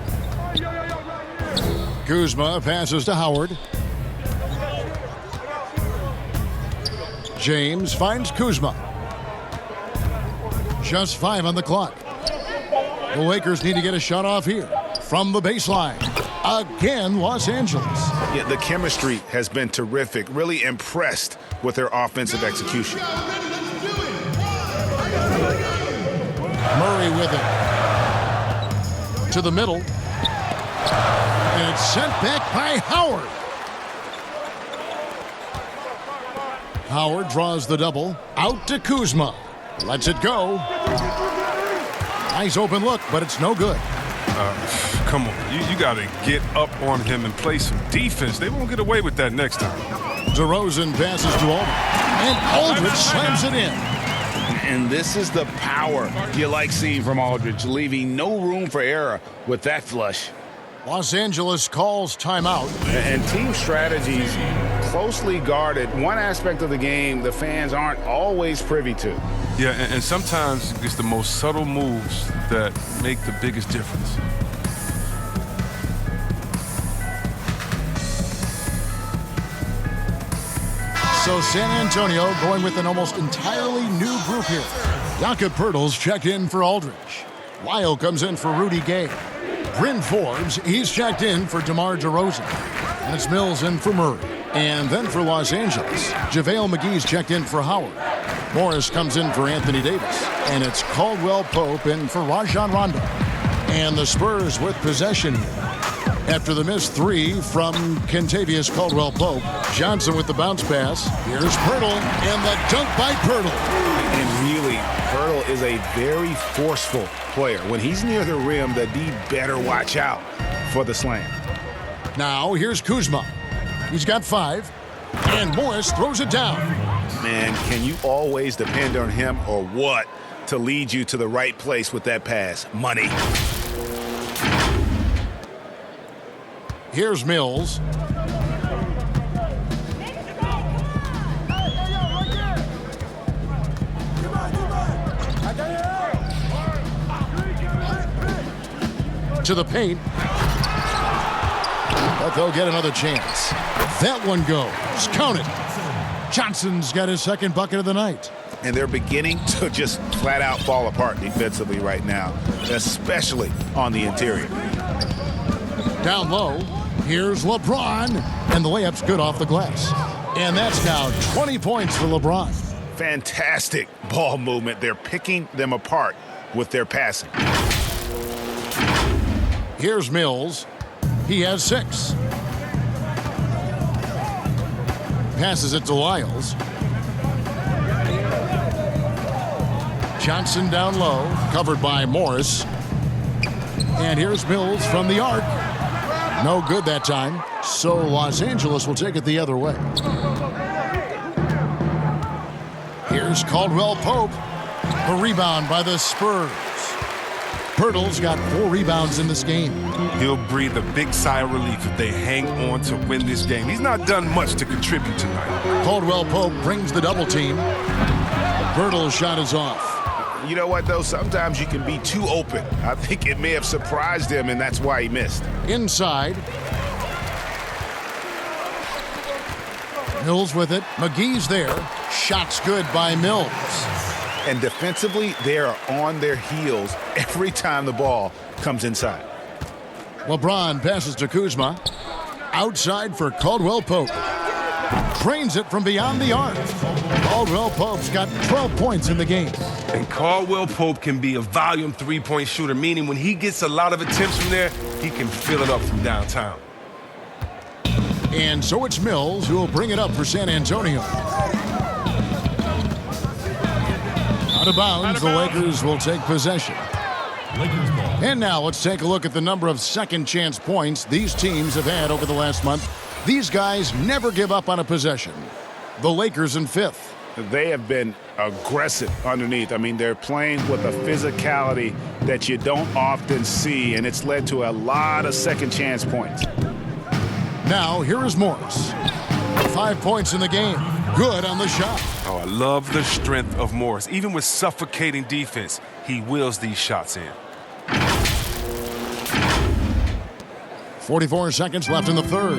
S3: Kuzma passes to Howard. James finds Kuzma. Just 5 on the clock. The Lakers need to get a shot off here. From the baseline. Again, Los Angeles.
S5: Yeah, the chemistry has been terrific. Really impressed with their offensive execution.
S3: Murray with it. To the middle. And it's sent back by Howard. Howard draws the double. Out to Kuzma. Lets it go. Nice open look, but it's no good.
S6: Come on, you got to get up on him and play some defense. They won't get away with that next time.
S3: DeRozan passes to Aldridge. And Aldridge slams it in.
S5: And this is the power you like seeing from Aldridge, leaving no room for error with that flush.
S3: Los Angeles calls timeout.
S5: And team strategies closely guarded. One aspect of the game the fans aren't always privy to.
S6: Yeah, and sometimes it's the most subtle moves that make the biggest difference.
S3: So San Antonio going with an almost entirely new group here. Jakob Poeltl's checked in for Aldridge. Lyle comes in for Rudy Gay. Bryn Forbes, he's checked in for DeMar DeRozan. And it's Mills in for Murray. And then for Los Angeles, JaVale McGee's checked in for Howard. Morris comes in for Anthony Davis. And it's Caldwell Pope in for Rajon Rondo. And the Spurs with possession here. After the missed 3 from Kentavious Caldwell-Pope, Johnson with the bounce pass. Here's Poeltl, and the dunk by Poeltl.
S5: And really, Poeltl is a very forceful player. When he's near the rim, the D better watch out for the slam.
S3: Now, here's Kuzma. He's got 5, and Morris throws it down.
S5: Man, can you always depend on him or what to lead you to the right place with that pass? Money.
S3: Here's Mills. To the paint. But they'll get another chance. That one goes. Count it. Johnson's got his second bucket of the night.
S5: And they're beginning to just flat out fall apart defensively right now, especially on the interior.
S3: Down low. Here's LeBron, and the layup's good off the glass. And that's now 20 points for LeBron.
S5: Fantastic ball movement. They're picking them apart with their passing.
S3: Here's Mills. He has 6. Passes it to Lyles. Johnson down low, covered by Morris. And here's Mills from the arc. No good that time, so Los Angeles will take it the other way. Here's Caldwell Pope. The rebound by the Spurs. Poeltl's got 4 rebounds in this game.
S6: He'll breathe a big sigh of relief if they hang on to win this game. He's not done much to contribute tonight.
S3: Caldwell Pope brings the double team. Poeltl's shot is off.
S5: You know what, though? Sometimes you can be too open. I think it may have surprised him, and that's why he missed.
S3: Inside. Mills with it. McGee's there. Shot's good by Mills.
S5: And defensively, they are on their heels every time the ball comes inside.
S3: LeBron passes to Kuzma. Outside for Caldwell Pope. Drains it from beyond the arc. Caldwell Pope's got 12 points in the game.
S6: And Caldwell Pope can be a volume three-point shooter, meaning when he gets a lot of attempts from there, he can fill it up from downtown.
S3: And so it's Mills who will bring it up for San Antonio. Out of bounds, the Lakers will take possession. And now let's take a look at the number of second chance points these teams have had over the last month. These guys never give up on a possession. The Lakers in fifth.
S5: They have been aggressive underneath. I mean, they're playing with a physicality that you don't often see, and it's led to a lot of second chance points.
S3: Now, here is Morris. 5 points in the game. Good on the shot.
S6: Oh, I love the strength of Morris. Even with suffocating defense, he wills these shots in.
S3: 44 seconds left in the third.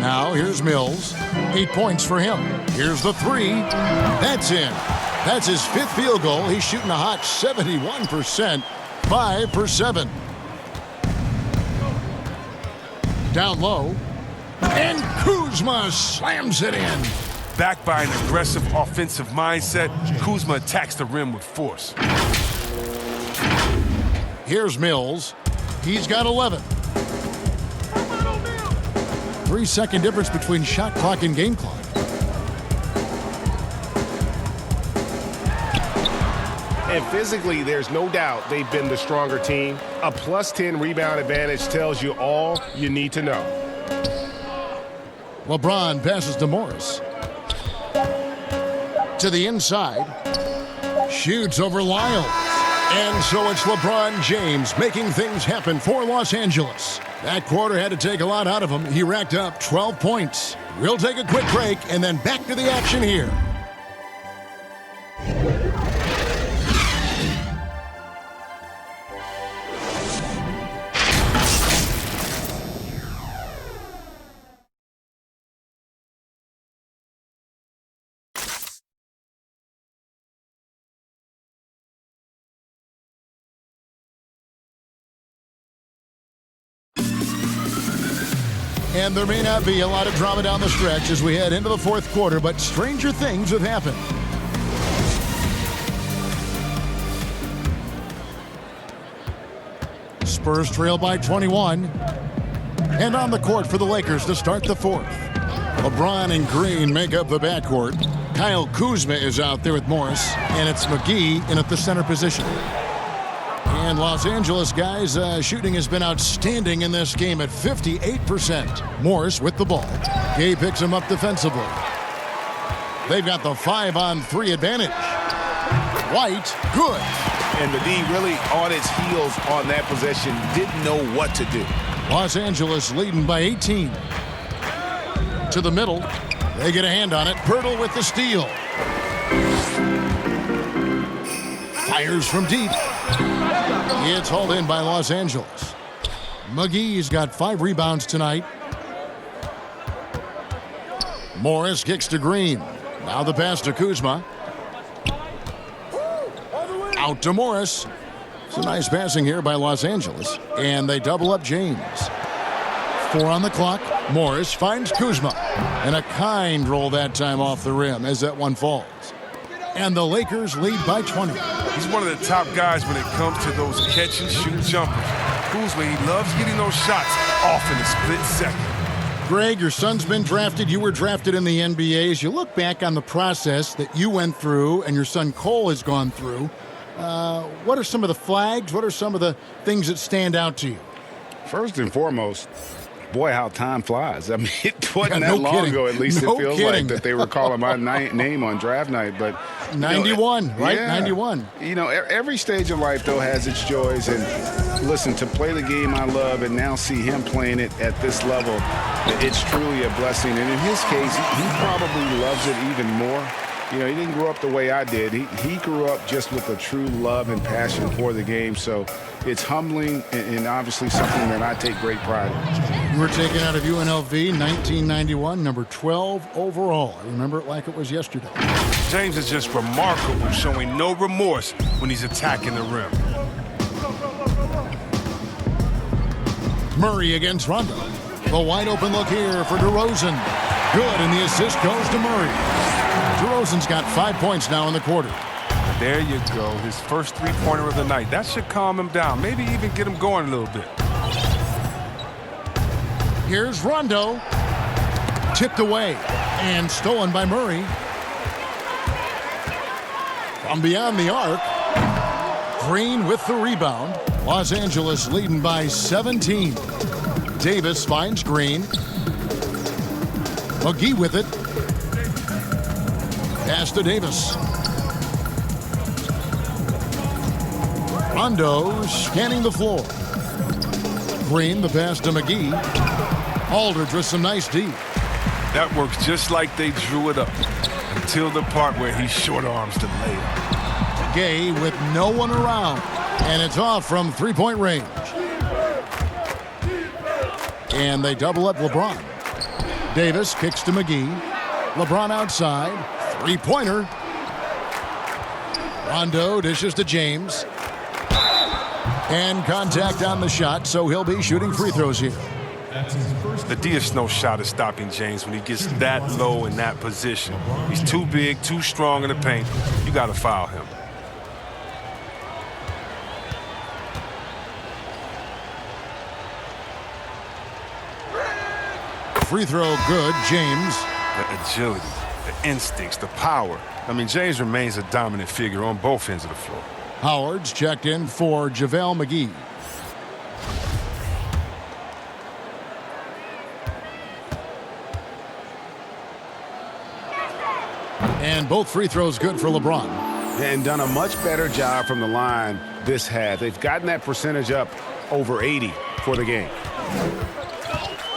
S3: Now, here's Mills. 8 points for him. Here's the three. That's in. That's his fifth field goal. He's shooting a hot 71%. 5 for 7. Down low. And Kuzma slams it in.
S6: Backed by an aggressive offensive mindset, Kuzma attacks the rim with force.
S3: Here's Mills. He's got 11. 3-second difference between shot clock and game clock.
S8: And physically, there's no doubt they've been the stronger team. A plus 10 rebound advantage tells you all you need to know.
S3: LeBron passes to Morris. To the inside. Shoots over Lyles. And so it's LeBron James making things happen for Los Angeles. That quarter had to take a lot out of him. He racked up 12 points. We'll take a quick break and then back to the action here. And there may not be a lot of drama down the stretch as we head into the fourth quarter, but stranger things have happened. Spurs trail by 21. And on the court for the Lakers to start the fourth. LeBron and Green make up the backcourt. Kyle Kuzma is out there with Morris, and it's McGee in at the center position. And Los Angeles guys, shooting has been outstanding in this game at 58%. Morris with the ball. Gay picks him up defensively. They've got the 5-on-3 advantage. White, good.
S5: And the D really on its heels on that possession, didn't know what to do.
S3: Los Angeles leading by 18. To the middle. They get a hand on it. Pirtle with the steal. Fires from deep. It's hauled in by Los Angeles. McGee's got 5 rebounds tonight. Morris kicks to Green. Now the pass to Kuzma. Out to Morris. It's a nice passing here by Los Angeles. And they double up James. 4 on the clock. Morris finds Kuzma. And a kind roll that time off the rim as that one falls. And the Lakers lead by 20.
S6: He's one of the top guys when it comes to those catch-and-shoot jumpers. Kuzma, he loves getting those shots off in a split second.
S3: Greg, your son's been drafted. You were drafted in the NBA. As you look back on the process that you went through and your son Cole has gone through, what are some of the flags? What are some of the things that stand out to you?
S5: First and foremost, boy, how time flies. I mean, it wasn't that long
S3: kidding.
S5: ago, at least
S3: No
S5: it feels
S3: kidding.
S5: like, that they were calling my name on draft night. But
S3: 91, right?
S5: Yeah.
S3: 91.
S5: You know, every stage of life, though, has its joys. And listen, to play the game I love and now see him playing it at this level, it's truly a blessing. And in his case, he probably loves it even more You know, he didn't grow up the way I did. He grew up just with a true love and passion for the game. So it's humbling and obviously something that I take great pride in.
S3: You were taken out of UNLV 1991, number 12 overall. I remember it like it was yesterday.
S6: James is just remarkable, showing no remorse when he's attacking the rim.
S3: Murray against Rondo. The wide open look here for DeRozan. Good, and the assist goes to Murray. DeRozan's got 5 points now in the quarter.
S6: There you go, his first three-pointer of the night. That should calm him down, maybe even get him going a little bit.
S3: Here's Rondo. Tipped away and stolen by Murray. From beyond the arc, Green with the rebound. Los Angeles leading by 17. Davis finds Green. McGee with it. Pass to Davis. Rondo scanning the floor. Green, the pass to McGee. Aldridge with some nice D.
S6: That works just like they drew it up until the part where he short arms the layup.
S3: Gay with no one around, and it's off from three-point range. And they double up LeBron. Davis kicks to McGee. LeBron outside. Three-pointer. Rondo dishes to James. And contact on the shot, so he'll be shooting free throws here.
S6: The DS no shot is stopping James when he gets that low in that position. He's too big, too strong in the paint. You got to foul him.
S3: Free throw good, James.
S6: The agility, the instincts, the power. I mean, James remains a dominant figure on both ends of the floor.
S3: Howard's checked in for JaVale McGee. And both free throws good for LeBron.
S8: And done a much better job from the line this half. They've gotten that percentage up over 80 for the game.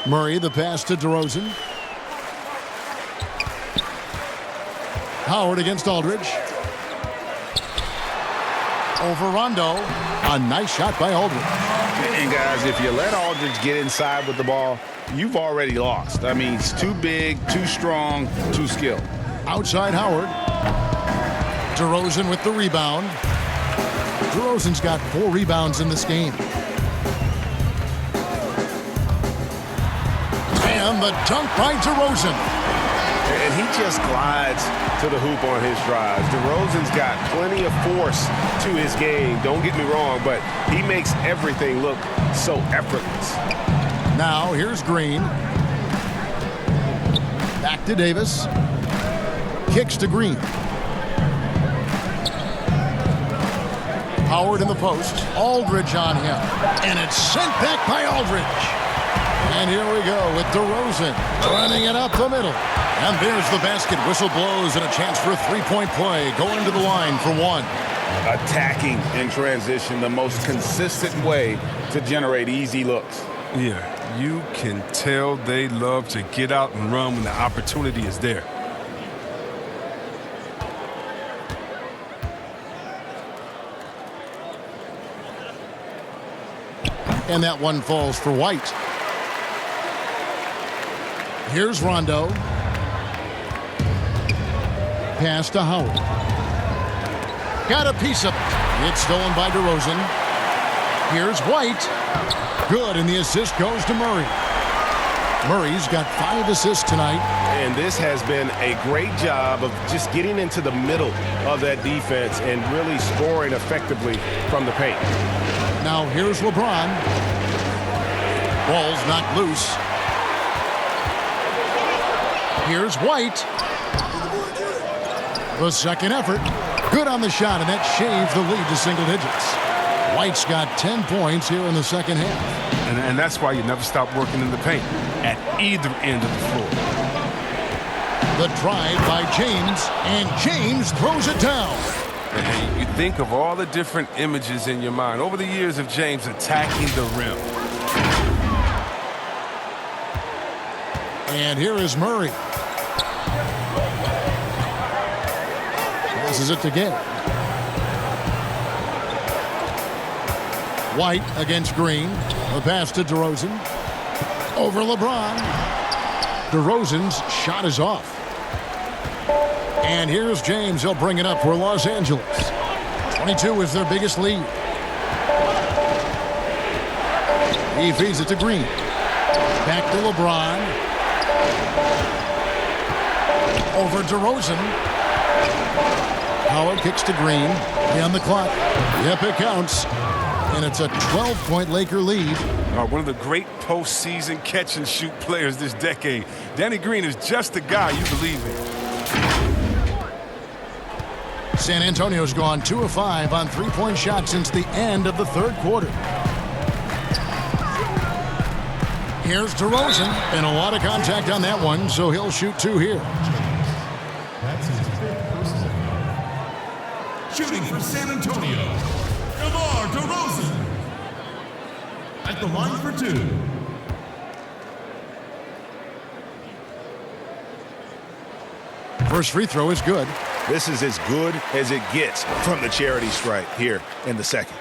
S3: Murray, the pass to DeRozan. Howard against Aldridge. Over Rondo. A nice shot by Aldridge.
S8: And guys, if you let Aldridge get inside with the ball, you've already lost. I mean, he's too big, too strong, too skilled.
S3: Outside Howard. DeRozan with the rebound. DeRozan's got 4 rebounds in this game. And the dunk by DeRozan.
S8: And he just glides to the hoop on his drives. DeRozan's got plenty of force to his game. Don't get me wrong, but he makes everything look so effortless.
S3: Now here's Green. Back to Davis. Kicks to Green. Howard in the post. Aldridge on him. And it's sent back by Aldridge. And here we go with DeRozan running it up the middle. And there's the basket. Whistle blows and a chance for a three-point play. Going to the line for one.
S8: Attacking in transition, the most consistent way to generate easy looks.
S6: Yeah, you can tell they love to get out and run when the opportunity is there.
S3: And that one falls for White. Here's Rondo. Pass to Howard. Got a piece of it. It's stolen by DeRozan. Here's White. Good, and the assist goes to Murray. Murray's got 5 assists tonight.
S8: And this has been a great job of just getting into the middle of that defense and really scoring effectively from the paint.
S3: Now here's LeBron. Ball's knocked loose. Here's White. The second effort. Good on the shot, and that shaves the lead to single digits. White's got 10 points here in the second half.
S6: And that's why you never stop working in the paint at either end of the floor.
S3: The drive by James, and James throws it down.
S6: And you think of all the different images in your mind over the years of James attacking the rim.
S3: And here is Murray. Passes it to Gay. White against Green. The pass to DeRozan. Over LeBron. DeRozan's shot is off. And here's James. He'll bring it up for Los Angeles. 22 is their biggest lead. He feeds it to Green. Back to LeBron. Over DeRozan. Howard kicks to Green. On the clock. Yep, it counts. And it's a 12-point Laker lead.
S6: One of the great postseason catch-and-shoot players this decade. Danny Green is just the guy you believe in.
S3: San Antonio's gone 2 of 5 on three-point shots since the end of the third quarter. Here's DeRozan, and a lot of contact on that one, so he'll shoot 2 here.
S13: Shooting for San Antonio, DeMar DeRozan. At the line for 2.
S3: First free throw is good.
S8: This is as good as it gets from the charity stripe here in the second.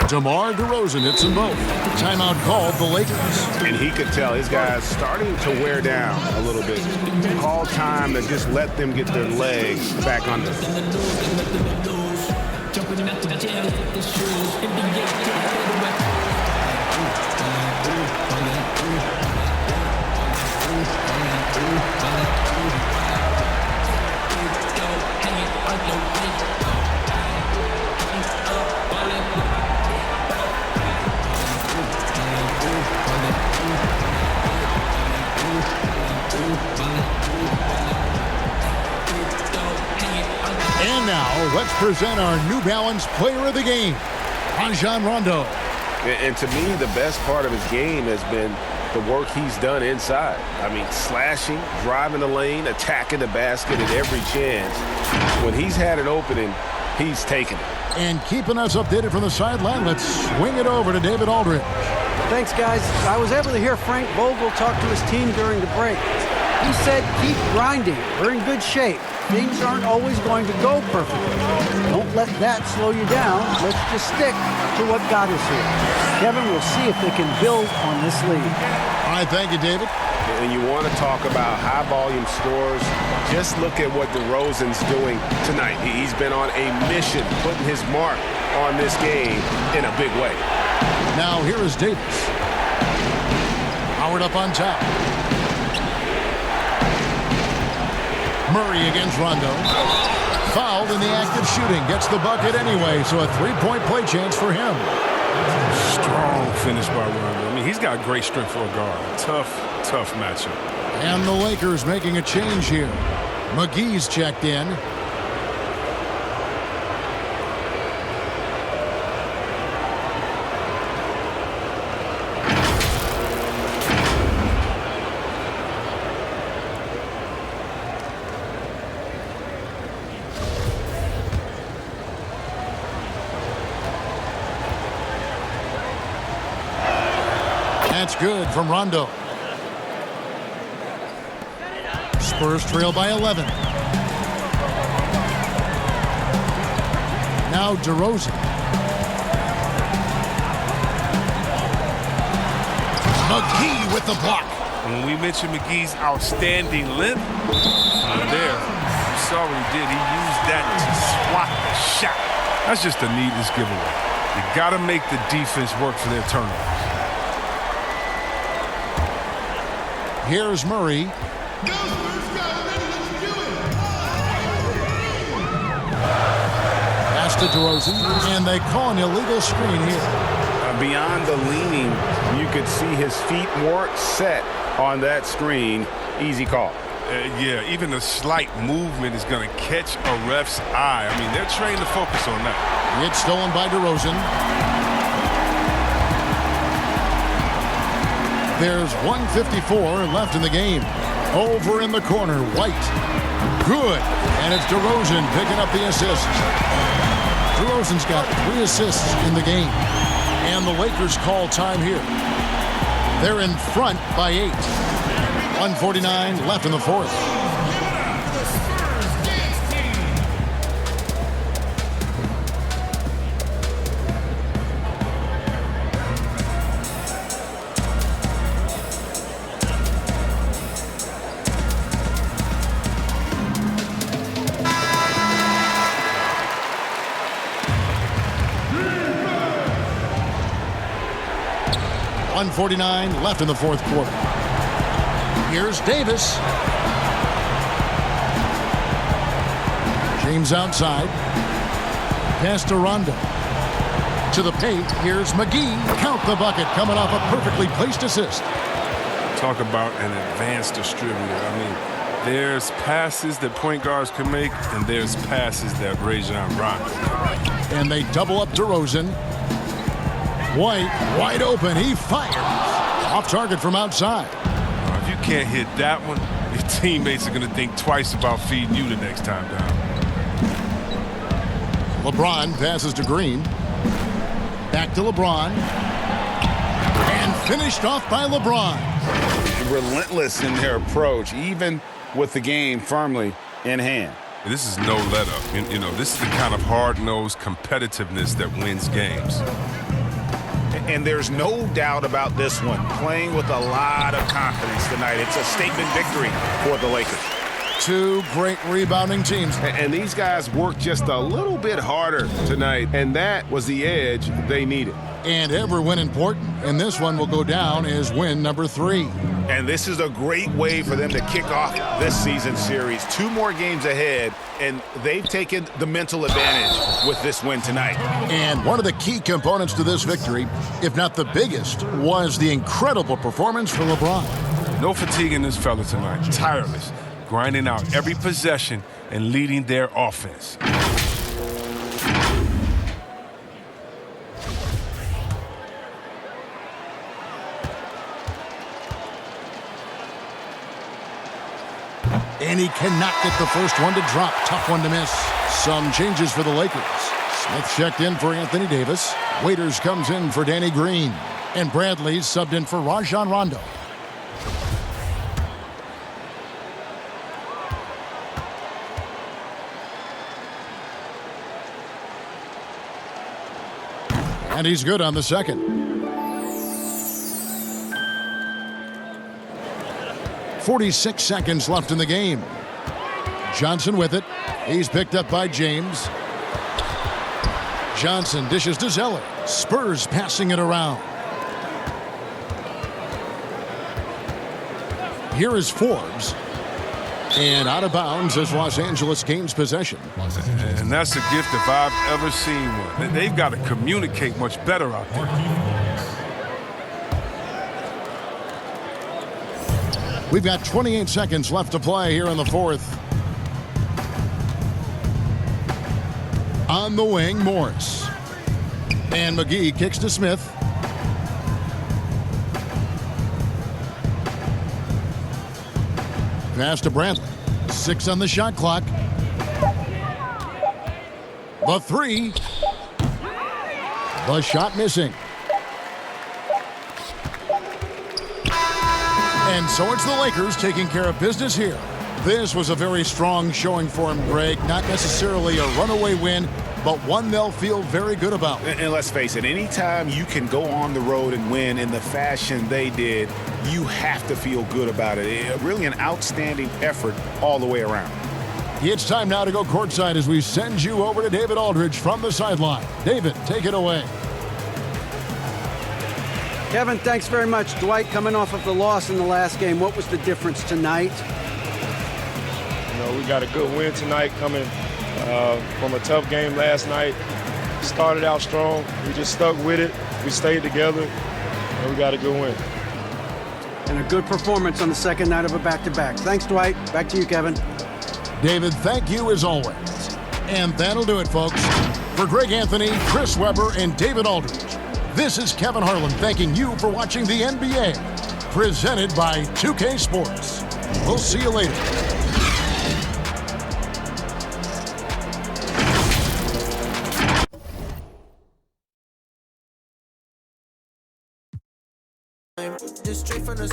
S3: DeMar DeRozan hits them both. Timeout called the Lakers.
S8: And he could tell his guys starting to wear down a little bit. Call time to just let them get their legs back under.
S3: And now, let's present our New Balance Player of the Game, Rajon Rondo.
S8: And to me, the best part of his game has been the work he's done inside. I mean, slashing, driving the lane, attacking the basket at every chance. When he's had an opening, he's taken it.
S3: And keeping us updated from the sideline, let's swing it over to David Aldridge.
S4: Thanks, guys. I was able to hear Frank Vogel talk to his team during the break. He said, keep grinding. We're in good shape. Things aren't always going to go perfectly. Don't let that slow you down. Let's just stick to what got us here. Kevin, we'll see if they can build on this lead.
S3: All right, thank you, David.
S8: And you want to talk about high-volume scores, just look at what DeRozan's doing tonight. He's been on a mission, putting his mark on this game in a big way.
S3: Now here is Davis. Howard up on top. Murray against Rondo. Fouled in the act of shooting. Gets the bucket anyway, so a three-point play chance for him.
S6: Strong finish by Rondo. I mean, he's got great strength for a guard. Tough matchup.
S3: And the Lakers making a change here. McGee's checked in. That's good from Rondo. Spurs trail by 11. Now DeRozan. McGee with the block.
S6: When we mentioned McGee's outstanding length, there, you saw what he did. He used that to swat the shot. That's just a needless giveaway. You got to make the defense work for their turnovers.
S3: Here's Murray. Pass to DeRozan, and they call an illegal screen here.
S8: Beyond the leaning, you could see his feet weren't set on that screen. Easy call.
S6: Yeah, even a slight movement is going to catch a ref's eye. I mean, they're trained to focus on that.
S3: It's stolen by DeRozan. There's 1:54 left in the game. Over in the corner, White. Good. And it's DeRozan picking up the assist. DeRozan's got 3 assists in the game. And the Lakers call time here. They're in front by 8. 1:49 left in the fourth. 1:49 left in the fourth quarter. Here's Davis. James outside. Pass to Rondo. To the paint. Here's McGee. Count the bucket, coming off a perfectly placed assist.
S6: Talk about an advanced distributor. I mean, there's passes that point guards can make, and there's passes that Rajon Rondo.
S3: And they double up DeRozan. White, wide open. He fires. Off target from outside.
S6: If you can't hit that one, your teammates are going to think twice about feeding you the next time down.
S3: LeBron passes to Green. Back to LeBron. And finished off by LeBron.
S5: Relentless in their approach, even with the game firmly in hand.
S6: This is no let-up. You know, this is the kind of hard-nosed competitiveness that wins games.
S5: And there's no doubt about this one. Playing with a lot of confidence tonight. It's a statement victory for the Lakers.
S3: 2 great rebounding teams.
S5: And these guys worked just a little bit harder tonight, and that was the edge they needed.
S3: And every win important. And this one will go down as win number 3.
S5: And this is a great way for them to kick off this season series. 2 more games ahead, and they've taken the mental advantage with this win tonight.
S3: And one of the key components to this victory, if not the biggest, was the incredible performance for LeBron.
S6: No fatigue in this fella tonight. Tireless, grinding out every possession and leading their offense.
S3: And he cannot get the first one to drop. Tough one to miss. Some changes for the Lakers. Smith checked in for Anthony Davis. Waiters comes in for Danny Green. And Bradley's subbed in for Rajon Rondo. And he's good on the second. 46 seconds left in the game. Johnson with it. He's picked up by James. Johnson dishes to Zeller. Spurs passing it around. Here is Forbes. And out of bounds as Los Angeles gains possession.
S6: And that's a gift if I've ever seen one. They've got to communicate much better out there.
S3: We've got 28 seconds left to play here in the fourth. On the wing, Morris. And McGee kicks to Smith. Pass to Bradley. 6 on the shot clock. The 3. The shot missing. And so it's the Lakers taking care of business here. This was a very strong showing for him, Greg. Not necessarily a runaway win, but one they'll feel very good about.
S5: And let's face it, anytime you can go on the road and win in the fashion they did, you have to feel good about it. Really an outstanding effort all the way around.
S3: It's time now to go courtside as we send you over to David Aldridge from the sideline. David, take it away.
S4: Kevin, thanks very much. Dwight, coming off of the loss in the last game, what was the difference tonight?
S14: You know, we got a good win tonight coming from a tough game last night. Started out strong. We just stuck with it. We stayed together, and we got a good win.
S4: And a good performance on the second night of a back-to-back. Thanks, Dwight. Back to you, Kevin.
S3: David, thank you as always. And that'll do it, folks. For Greg Anthony, Chris Webber, and David Aldridge, this is Kevin Harlan thanking you for watching the NBA, presented by 2K Sports. We'll see you later.
S15: Just straight from the